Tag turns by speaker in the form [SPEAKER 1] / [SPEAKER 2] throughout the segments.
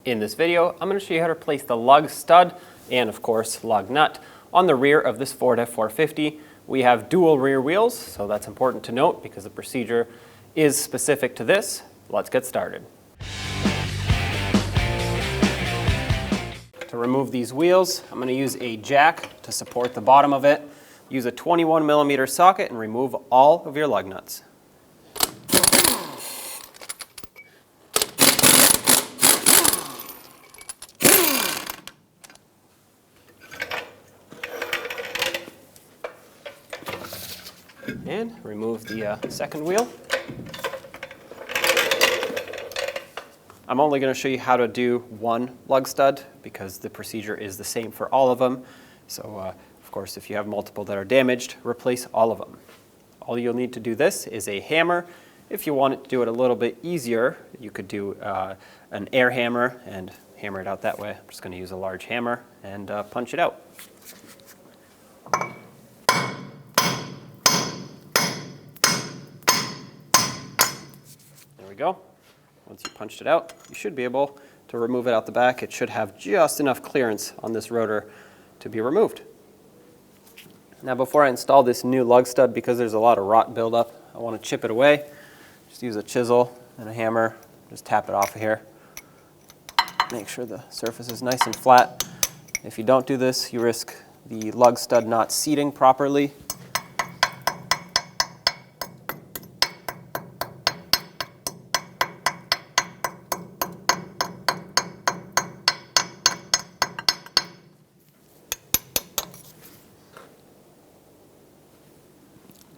[SPEAKER 1] In this video, I'm going to show you how to place the lug stud and, of course, lug nut on the rear of this Ford F-450. We have dual rear wheels, so that's important to note because the procedure is specific to this. Let's get started. To remove these wheels, I'm going to use a jack to support the bottom of it. Use a 21mm socket and remove all of your lug nuts. And remove the second wheel. I'm only going to show you how to do one lug stud because the procedure is the same for all of them. So of course, if you have multiple that are damaged, replace all of them. All you'll need to do this is a hammer. If you want to do it a little bit easier, you could do an air hammer and hammer it out that way. I'm just going to use a large hammer and punch it out. There we go. Once you punched it out, you should be able to remove it out the back. It should have just enough clearance on this rotor to be removed. Now before I install this new lug stud, because there's a lot of rot buildup, I want to chip it away. Just use a chisel and a hammer, just tap it off of here. Make sure the surface is nice and flat. If you don't do this, you risk the lug stud not seating properly.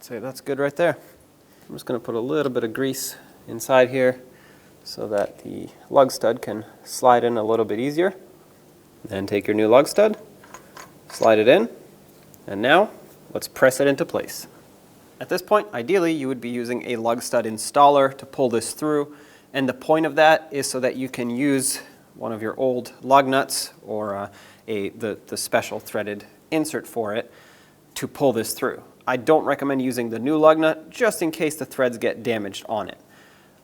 [SPEAKER 1] So that's good right there. I'm just going to put a little bit of grease inside here so that the lug stud can slide in a little bit easier. Then take your new lug stud, slide it in, and now let's press it into place. At this point, ideally, you would be using a lug stud installer to pull this through, and the point of that is so that you can use one of your old lug nuts or the special threaded insert for it to pull this through. I don't recommend using the new lug nut just in case the threads get damaged on it.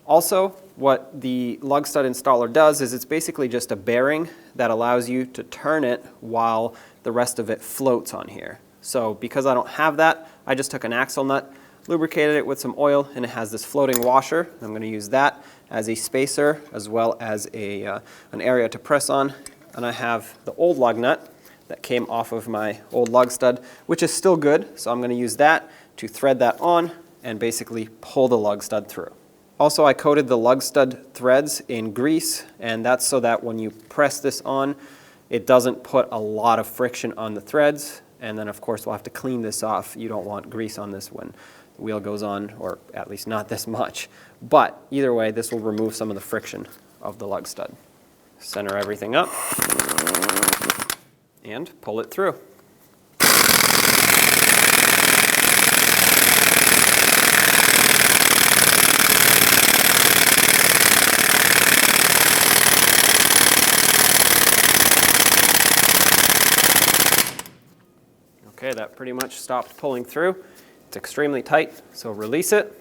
[SPEAKER 1] Also, what the lug stud installer does is it's basically just a bearing that allows you to turn it while the rest of it floats on here. So because I don't have that, I just took an axle nut, lubricated it with some oil, and it has this floating washer. I'm going to use that as a spacer as well as an area to press on. And I have the old lug nut that came off of my old lug stud, which is still good, so I'm going to use that to thread that on and basically pull the lug stud through. Also, I coated the lug stud threads in grease, and that's so that when you press this on, it doesn't put a lot of friction on the threads, and then of course we'll have to clean this off. You don't want grease on this when the wheel goes on, or at least not this much. But either way, this will remove some of the friction of the lug stud. Center everything up and pull it through. Okay, that pretty much stopped pulling through. It's extremely tight, so release it.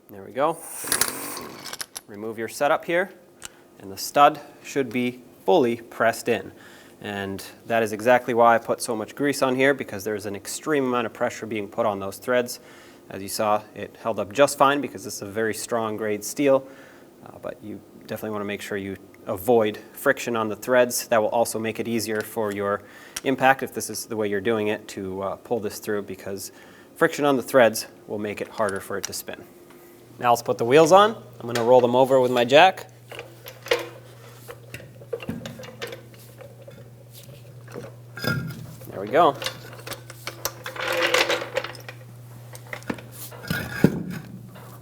[SPEAKER 1] There we go. Remove your setup here, and the stud should be fully pressed in. And that is exactly why I put so much grease on here, because there's an extreme amount of pressure being put on those threads. As you saw, it held up just fine because this is a very strong grade steel, but you definitely want to make sure you avoid friction on the threads. That will also make it easier for your impact, if this is the way you're doing it, to pull this through, because friction on the threads will make it harder for it to spin. Now let's put the wheels on. I'm going to roll them over with my jack. There we go.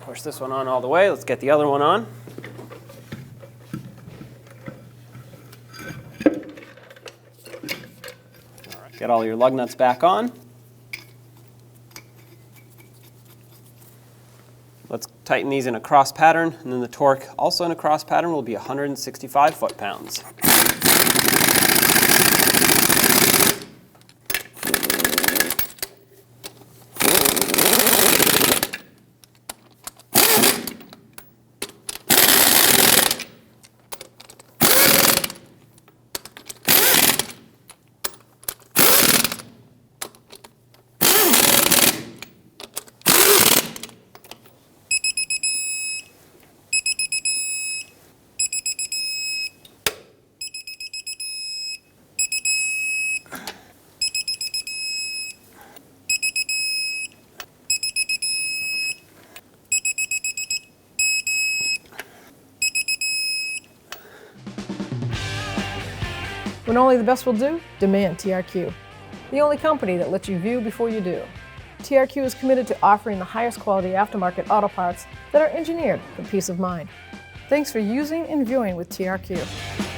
[SPEAKER 1] Push this one on all the way. Let's get the other one on. All right. Get all your lug nuts back on. Let's tighten these in a cross pattern, and then the torque also in a cross pattern will be 165 foot-pounds.
[SPEAKER 2] When only the best will do, demand TRQ. The only company that lets you view before you do. TRQ is committed to offering the highest quality aftermarket auto parts that are engineered for peace of mind. Thanks for using and viewing with TRQ.